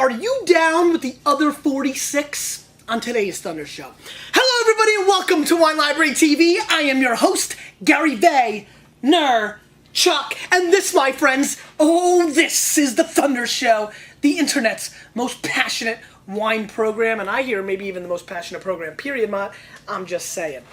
Are you down with the other 46 on today's Thunder Show? Hello, everybody, and welcome to Wine Library TV. I am your host, Gary Chuck, and this, my friends, this is the Thunder Show, the internet's most passionate wine program, and I hear maybe even the most passionate program, period, Mott. I'm just saying.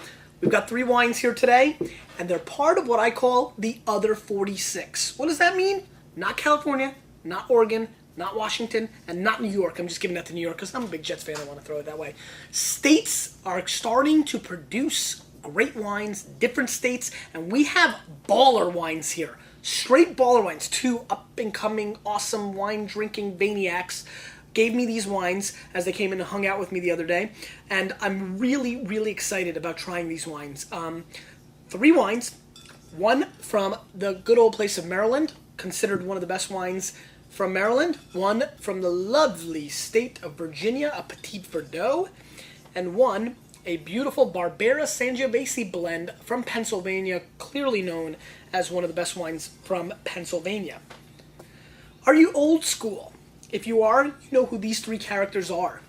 We've got 3 wines here today, and they're part of what I call the other 46. What does that mean? Not California, not Oregon, not Washington, and not New York. I'm just giving that to New York because I'm a big Jets fan. I want to throw it that way. States are starting to produce great wines, different states, and we have baller wines here. Straight baller wines. 2 up-and-coming, awesome wine-drinking maniacs gave me these wines as they came in and hung out with me the other day, and I'm really, really excited about trying these wines. 3 wines, one from the good old place of Maryland, considered one of the best wines from Maryland, one from the lovely state of Virginia, a Petit Verdot, and one, a beautiful Barbera Sangiovese blend from Pennsylvania, clearly known as one of the best wines from Pennsylvania. Are you old school? If you are, you know who these 3 characters are.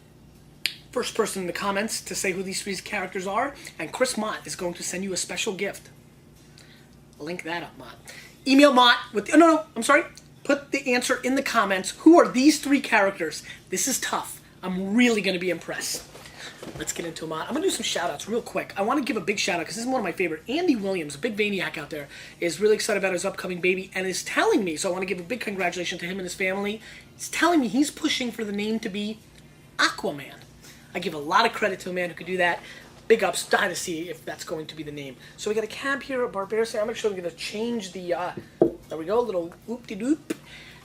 First person in the comments to say who these 3 characters are, and Chris Mott is going to send you a special gift. Link that up, Mott. Email Mott with put the answer in the comments. Who are these 3 characters? This is tough. I'm really going to be impressed. Let's get into them. I'm going to do some shout-outs real quick. I want to give a big shout-out because this is one of my favorite. Andy Williams, a big Vaniac out there, is really excited about his upcoming baby and is telling me, so I want to give a big congratulations to him and his family. He's telling me he's pushing for the name to be Aquaman. I give a lot of credit to a man who could do that. Big ups, dying to see if that's going to be the name. So we got a cab here at Barbera. I'm actually going to change the, there we go, a little whoop-de-doop.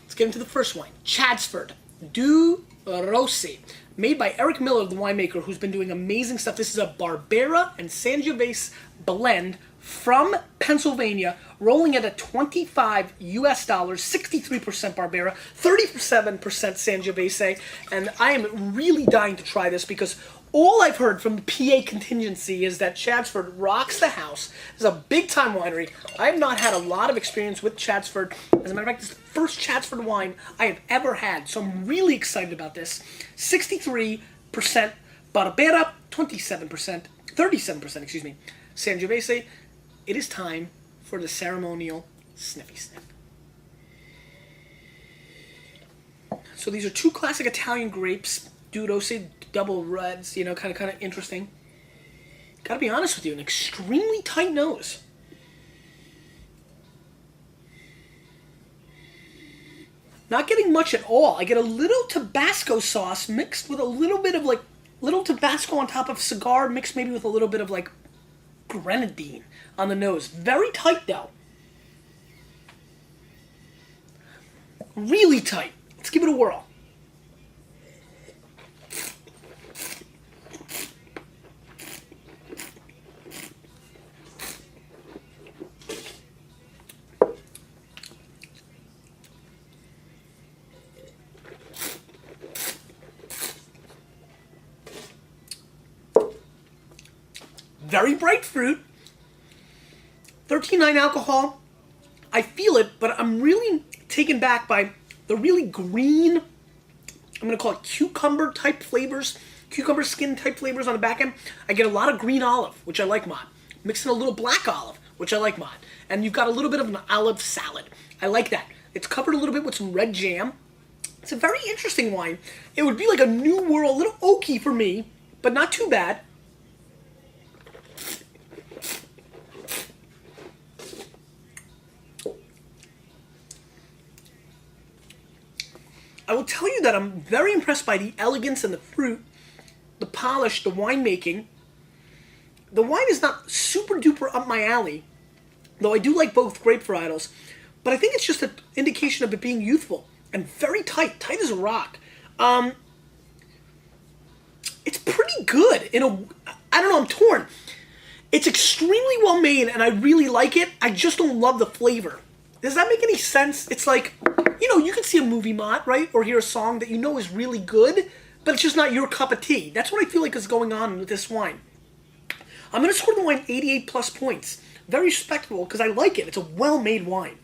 Let's get into the first wine. Chadsford du Rossi. Made by Eric Miller, the winemaker, who's been doing amazing stuff. This is a Barbera and Sangiovese blend from Pennsylvania, rolling at a $25 US, 63% Barbera, 37% Sangiovese, and I am really dying to try this because all I've heard from the PA contingency is that Chadsford rocks the house. It's a big-time winery. I have not had a lot of experience with Chadsford. As a matter of fact, this is the first Chadsford wine I have ever had, so I'm really excited about this. 63% Barbera, 37%, Sangiovese. It is time for the ceremonial sniffy sniff. So these are 2 classic Italian grapes, Du Rossi, double reds, you know, kind of interesting. Gotta be honest with you, an extremely tight nose. Not getting much at all. I get a little Tabasco sauce mixed with a little bit of little Tabasco on top of cigar mixed maybe with a little bit of grenadine on the nose. Very tight though. Really tight. Let's give it a whirl. Very bright fruit, 13.9 alcohol. I feel it, but I'm really taken back by the really green, I'm going to call it cucumber type flavors, cucumber skin type flavors on the back end. I get a lot of green olive, which I like, Mott. Mixed in a little black olive, which I like, Mott. And you've got a little bit of an olive salad. I like that. It's covered a little bit with some red jam. It's a very interesting wine. It would be like a new world, a little oaky for me, but not too bad. I will tell you that I'm very impressed by the elegance and the fruit, the polish, the winemaking. The wine is not super duper up my alley, though I do like both grape varietals, but I think it's just an indication of it being youthful and very tight as a rock. It's pretty good. I don't know, I'm torn. It's extremely well made and I really like it. I just don't love the flavor. Does that make any sense? It's like, you know, you can see a movie, Mott, right? Or hear a song that you know is really good, but it's just not your cup of tea. That's what I feel like is going on with this wine. I'm going to score the wine 88 plus points. Very respectable because I like it. It's a well-made wine.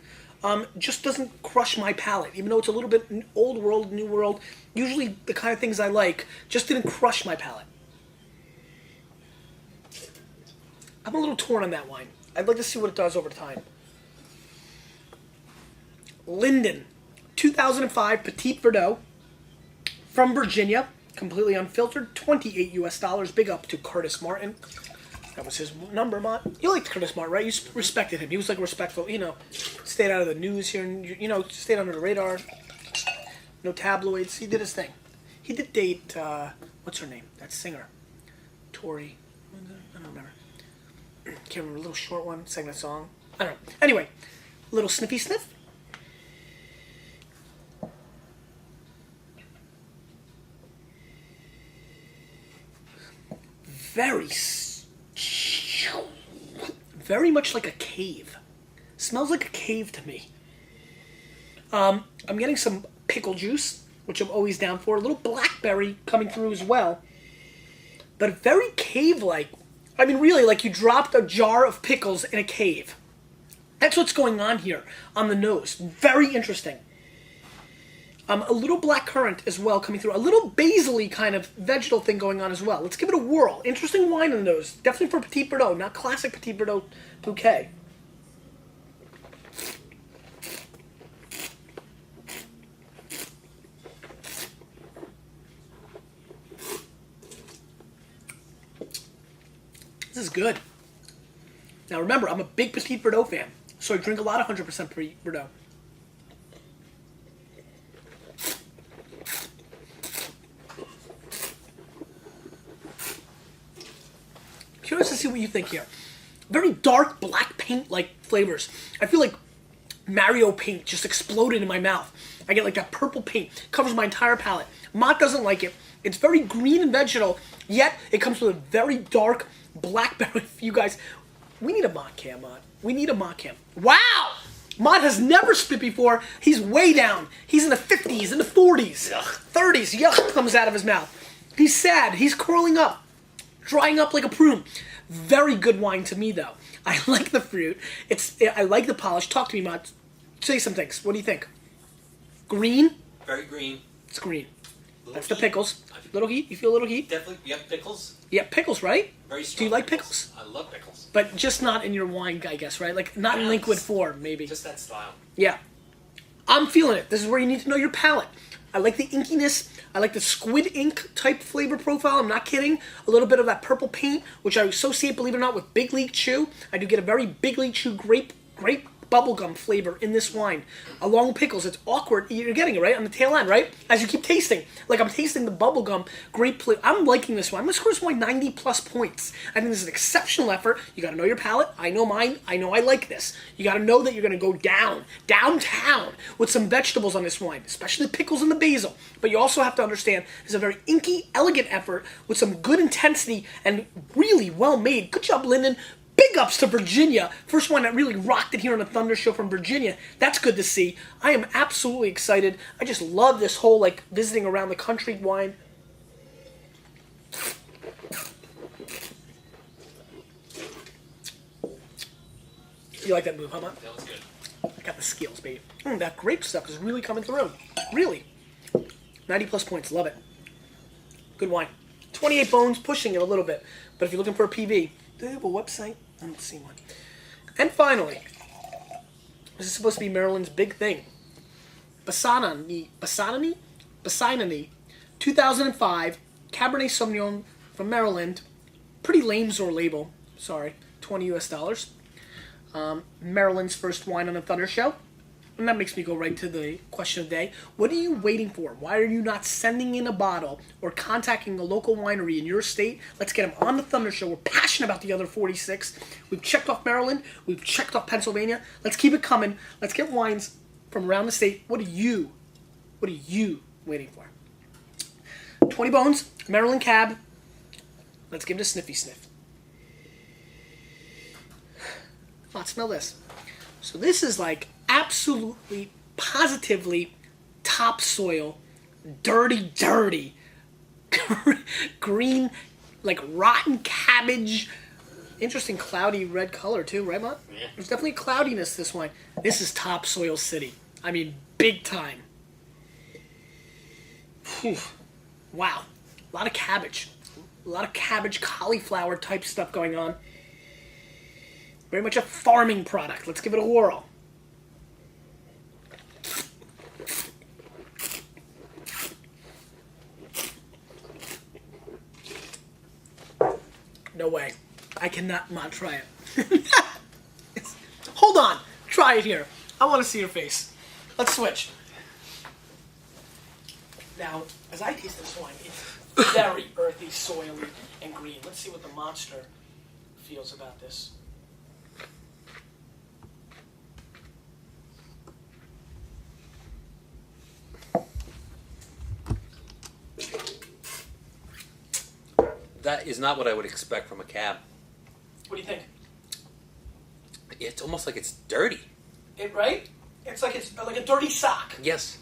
just doesn't crush my palate. Even though it's a little bit old world, new world, usually the kind of things I like just didn't crush my palate. I'm a little torn on that wine. I'd like to see what it does over time. Linden, 2005 Petit Verdot from Virginia, completely unfiltered, $28 US. Big up to Curtis Martin. That was his number, Mott. You liked Curtis Martin, right? You respected him. He was like respectful, stayed out of the news here, and stayed under the radar. No tabloids. He did his thing. He did date, what's her name? That singer. Tori. I don't remember. Can't remember. A little short one. Sang that song. I don't know. Anyway, little sniffy sniff. Very much like a cave. Smells like a cave to me. I'm getting some pickle juice, which I'm always down for. A little blackberry coming through as well. But very cave-like. I mean, really, like you dropped a jar of pickles in a cave. That's what's going on here on the nose. Very interesting. A little black currant as well coming through. A little basil-y kind of vegetal thing going on as well. Let's give it a whirl. Interesting wine in the nose. Definitely for Petit Verdot, not classic Petit Verdot bouquet. This is good. Now remember, I'm a big Petit Verdot fan, so I drink a lot of 100% Petit Verdot. Curious to see what you think here. Very dark black paint-like flavors. I feel like Mario paint just exploded in my mouth. I get like that purple paint. Covers my entire palate. Mott doesn't like it. It's very green and vegetal, yet it comes with a very dark blackberry. You guys, we need a Mott cam, Mott. We need a Mott cam. Wow! Mott has never spit before. He's way down. He's in the 50s, in the 40s, 30s. Yuck comes out of his mouth. He's sad. He's curling up. Drying up like a prune. Very good wine to me, though. I like the fruit. I like the polish. Talk to me, Mott. Say some things. What do you think? Green? Very green. It's green. That's heat. the pickles. Little heat? You feel a little heat? Definitely. Yep, pickles. Yeah, pickles, right? Very strong. Do you like pickles? I love pickles. But just not in your wine, I guess, right? Like, not in liquid form, maybe. Just that style. Yeah. I'm feeling it. This is where you need to know your palate. I like the inkiness. I like the squid ink type flavor profile. I'm not kidding. A little bit of that purple paint, which I associate, believe it or not, with Big League Chew. I do get a very Big League Chew grape bubblegum flavor in this wine. Along with pickles, it's awkward. You're getting it, right? On the tail end, right? As you keep tasting. Like I'm tasting the bubblegum grape flavor. I'm liking this wine. I'm going to score this wine 90 plus points. I think this is an exceptional effort. You got to know your palate. I know mine. I know I like this. You got to know that you're going to go downtown with some vegetables on this wine, especially the pickles and the basil. But you also have to understand it's a very inky, elegant effort with some good intensity and really well made. Good job, Linden. Big ups to Virginia. First one that really rocked it here on the Thunder Show from Virginia. That's good to see. I am absolutely excited. I just love this whole, like, visiting around the country wine. You like that move, huh, Mott? That was good. I got the skills, baby. That grape stuff is really coming through. Really. 90 plus points. Love it. Good wine. 28 bones, pushing it a little bit. But if you're looking for a PV, do they have a website? I don't see one. And finally, this is supposed to be Maryland's big thing. Bassanani, 2005, Cabernet Sauvignon from Maryland. Pretty lame Zor label. Sorry, $20 US. Maryland's first wine on the Thunder Show. And that makes me go right to the question of the day. What are you waiting for? Why are you not sending in a bottle or contacting a local winery in your state? Let's get them on the Thunder Show. We're passionate about the other 46. We've checked off Maryland. We've checked off Pennsylvania. Let's keep it coming. Let's get wines from around the state. What are you waiting for? 20 bones, Maryland Cab. Let's give it a sniffy sniff. Let's smell this. So this is like absolutely, positively topsoil, dirty, green, like rotten cabbage, Interesting cloudy red color too, right, Mont? Yeah. There's definitely cloudiness to this wine. This is topsoil city. I mean, big time. Whew. Wow. A lot of cabbage. A lot of cabbage, cauliflower type stuff going on. Very much a farming product. Let's give it a whirl. No way. I cannot not try it. Hold on. Try it here. I want to see your face. Let's switch. Now, as I taste this wine, it's very earthy, soily, and green. Let's see what the monster feels about this. That is not what I would expect from a cab. What do you think? It's almost like it's dirty. Right? It's like a dirty sock. Yes.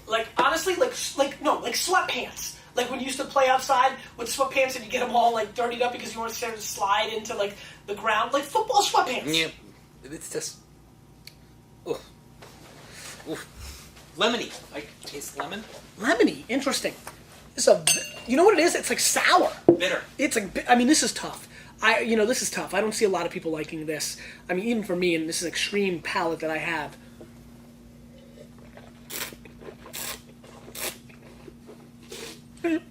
Like honestly, like sweatpants. Like when you used to play outside with sweatpants and you get them all like dirtied up because you want to slide into like the ground, like football sweatpants. Yeah. It's just. Oof. Oof. Lemony. I taste lemon. Lemony, interesting. You know what it is? It's like sour. Bitter. It's like, I mean, this is tough. This is tough. I don't see a lot of people liking this. I mean, even for me, and this is an extreme palate that I have. It's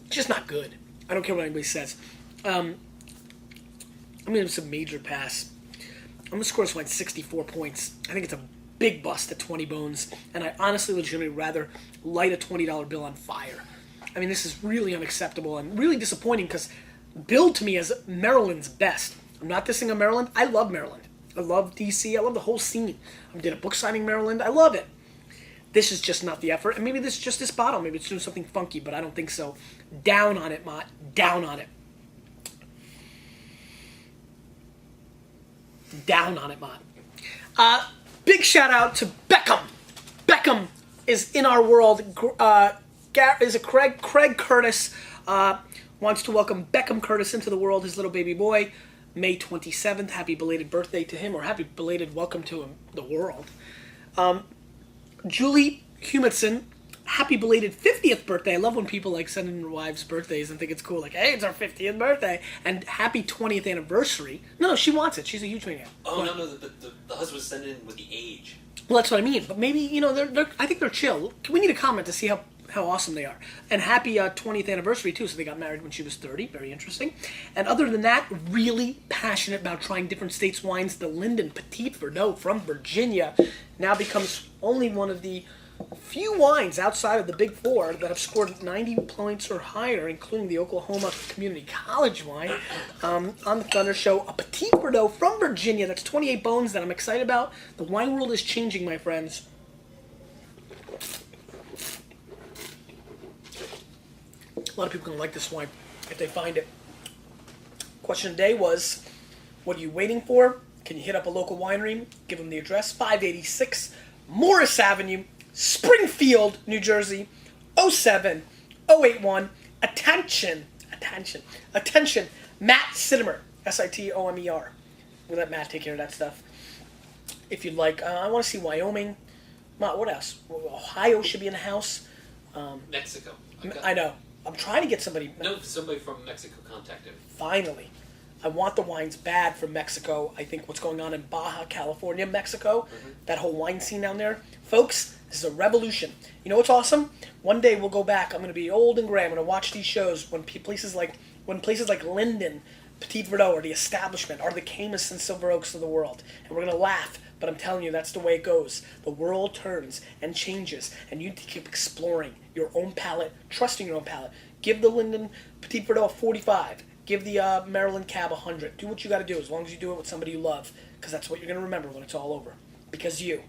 just not good. I don't care what anybody says. I'm gonna give this a major pass. I'm gonna score this wine 64 points. I think it's a big bust at 20 bones, and I honestly, legitimately rather light a $20 bill on fire. I mean, this is really unacceptable and really disappointing because billed to me as Maryland's best. I'm not dissing on Maryland. I love Maryland. I love D.C. I love the whole scene. I did a book signing in Maryland. I love it. This is just not the effort. And maybe this is just this bottle. Maybe it's doing something funky, but I don't think so. Down on it, Mott. Down on it. Down on it, Mott. Big shout out to Beckham. Beckham is in our world. Craig Curtis wants to welcome Beckham Curtis into the world, his little baby boy, May 27th. Happy belated birthday to him, or happy belated welcome to him, the world. Julie Humitson, happy belated 50th birthday. I love when people like send in their wives' birthdays and think it's cool. Like, hey, it's our 50th birthday. And happy 20th anniversary. No, she wants it. She's a huge fan. Oh, no, the husband sent in with the age. Well, that's what I mean. But maybe, I think they're chill. We need a comment to see how awesome they are. And happy 20th anniversary, too. So they got married when she was 30. Very interesting. And other than that, really passionate about trying different states' wines. The Linden Petit Verdot from Virginia now becomes only one of the few wines outside of the Big Four that have scored 90 points or higher, including the Oklahoma Community College wine on the Thunder Show. A Petit Verdot from Virginia that's 28 bones that I'm excited about. The wine world is changing, my friends. A lot of people are going to like this wine if they find it. Question of the day was, what are you waiting for? Can you hit up a local winery? Give them the address, 586 Morris Avenue, Springfield, New Jersey, 07081. Attention, Matt Sittimer, Sitomer. We'll let Matt take care of that stuff. If you'd like, I want to see Wyoming. What else? Ohio should be in the house. Mexico. I know. I'm trying to get somebody. No, somebody from Mexico contacted. Finally. I want the wines bad from Mexico. I think what's going on in Baja California, Mexico, that whole wine scene down there. Folks, this is a revolution. You know what's awesome? One day we'll go back. I'm going to be old and gray. I'm going to watch these shows when places like Linden, Petit Verdot, or The Establishment are the Caymus and Silver Oaks of the world. And we're going to laugh. But I'm telling you, that's the way it goes. The world turns and changes, and you need to keep exploring your own palate, trusting your own palate. Give the Linden Petit Verdot a 45. Give the Maryland Cab 100. Do what you got to do, as long as you do it with somebody you love, because that's what you're going to remember when it's all over. Because you,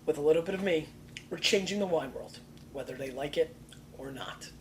with a little bit of me, we're changing the wine world, whether they like it or not.